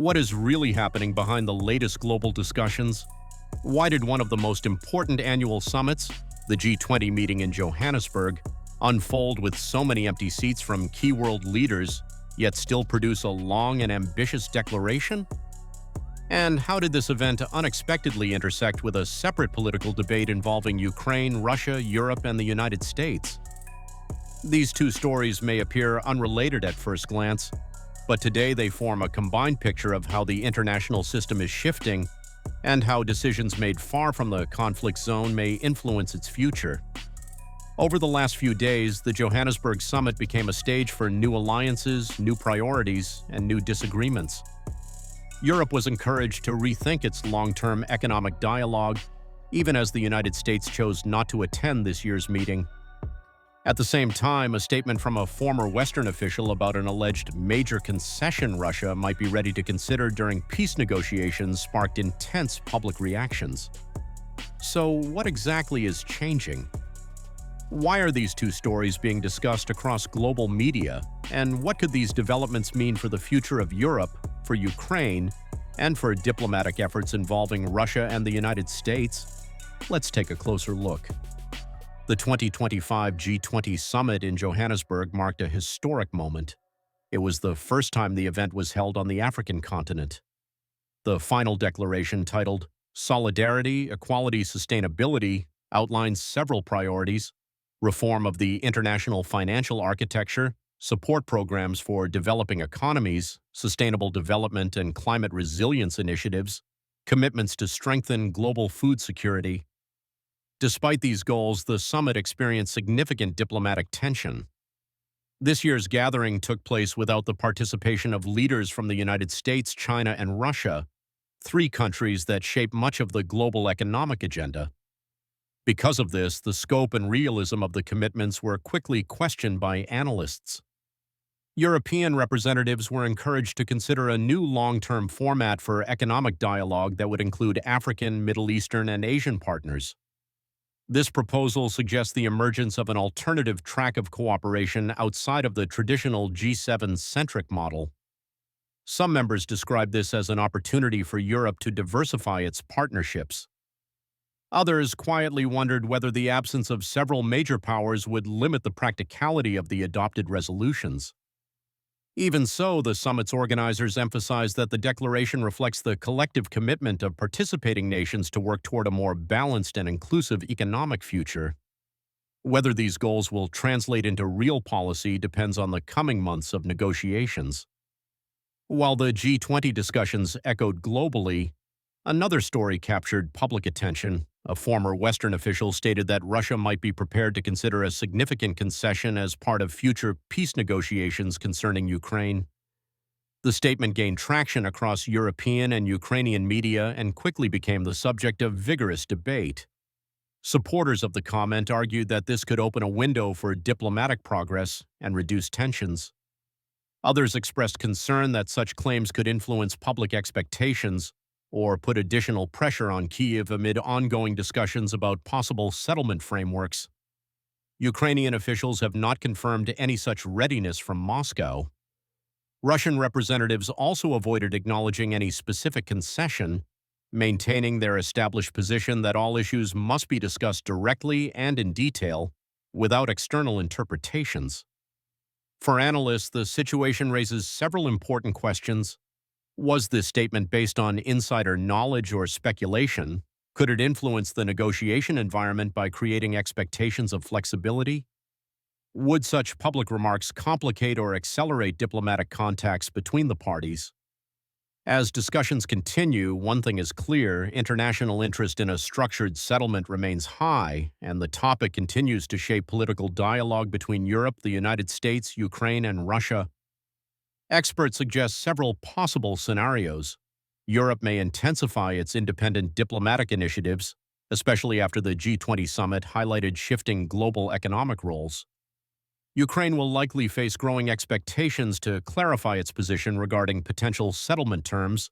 What is really happening behind the latest global discussions? Why did one of the most important annual summits, the G20 meeting in Johannesburg, unfold with so many empty seats from key world leaders, yet still produce a long and ambitious declaration? And how did this event unexpectedly intersect with a separate political debate involving Ukraine, Russia, Europe, and the United States? These two stories may appear unrelated at first glance, but today they form a combined picture of how the international system is shifting and how decisions made far from the conflict zone may influence its future. Over the last few days, the Johannesburg Summit became a stage for new alliances, new priorities, and new disagreements. Europe was encouraged to rethink its long-term economic dialogue, even as the United States chose not to attend this year's meeting. At the same time, a statement from a former Western official about an alleged major concession Russia might be ready to consider during peace negotiations sparked intense public reactions. So, what exactly is changing? Why are these two stories being discussed across global media, and what could these developments mean for the future of Europe, for Ukraine, and for diplomatic efforts involving Russia and the United States? Let's take a closer look. The 2025 G20 Summit in Johannesburg marked a historic moment. It was the first time the event was held on the African continent. The final declaration, titled Solidarity, Equality, Sustainability, outlines several priorities: reform of the international financial architecture, support programs for developing economies, sustainable development and climate resilience initiatives, commitments to strengthen global food security. Despite these goals, the summit experienced significant diplomatic tension. This year's gathering took place without the participation of leaders from the United States, China, and Russia, three countries that shape much of the global economic agenda. Because of this, the scope and realism of the commitments were quickly questioned by analysts. European representatives were encouraged to consider a new long-term format for economic dialogue that would include African, Middle Eastern, and Asian partners. This proposal suggests the emergence of an alternative track of cooperation outside of the traditional G7-centric model. Some members describe this as an opportunity for Europe to diversify its partnerships. Others quietly wondered whether the absence of several major powers would limit the practicality of the adopted resolutions. Even so, the summit's organizers emphasized that the declaration reflects the collective commitment of participating nations to work toward a more balanced and inclusive economic future. Whether these goals will translate into real policy depends on the coming months of negotiations. While the G20 discussions echoed globally, another story captured public attention. A former Western official stated that Russia might be prepared to consider a significant concession as part of future peace negotiations concerning Ukraine. The statement gained traction across European and Ukrainian media and quickly became the subject of vigorous debate. Supporters of the comment argued that this could open a window for diplomatic progress and reduce tensions. Others expressed concern that such claims could influence public expectations or put additional pressure on Kyiv amid ongoing discussions about possible settlement frameworks. Ukrainian officials have not confirmed any such readiness from Moscow. Russian representatives also avoided acknowledging any specific concession, maintaining their established position that all issues must be discussed directly and in detail, without external interpretations. For analysts, the situation raises several important questions. Was this statement based on insider knowledge or speculation? Could it influence the negotiation environment by creating expectations of flexibility? Would such public remarks complicate or accelerate diplomatic contacts between the parties? As discussions continue, one thing is clear: international interest in a structured settlement remains high, and the topic continues to shape political dialogue between Europe, the United States, Ukraine, and Russia. Experts suggest several possible scenarios. Europe may intensify its independent diplomatic initiatives, especially after the G20 summit highlighted shifting global economic roles. Ukraine will likely face growing expectations to clarify its position regarding potential settlement terms,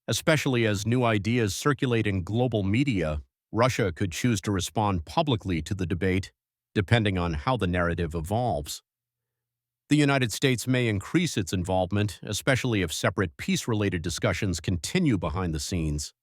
especially as new ideas circulate in global media. Russia could choose to respond publicly to the debate, depending on how the narrative evolves. The United States may increase its involvement, especially if separate peace-related discussions continue behind the scenes.